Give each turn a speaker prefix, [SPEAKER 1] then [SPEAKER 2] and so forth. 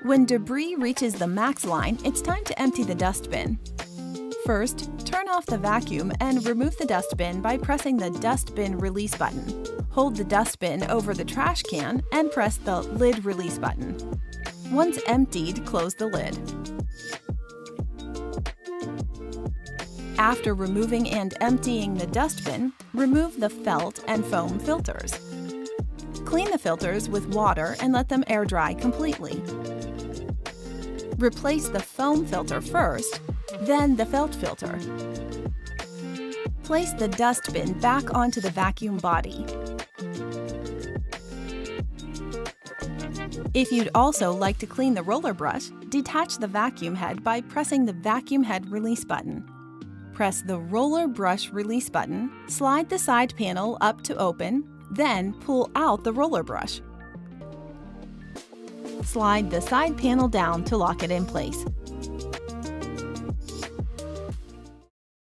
[SPEAKER 1] When debris reaches the max line, it's time to empty the dustbin. First, turn off the vacuum and remove the dustbin by pressing the dustbin release button. Hold the dustbin over the trash can and press the lid release button. Once emptied, close the lid. After removing and emptying the dustbin, remove the felt and foam filters. Clean the filters with water and let them air dry completely. Replace the foam filter first, then the felt filter. Place the dustbin back onto the vacuum body. If you'd also like to clean the roller brush, detach the vacuum head by pressing the vacuum head release button. Press the roller brush release button, slide the side panel up to open, then pull out the roller brush. Slide the side panel down to lock it in place.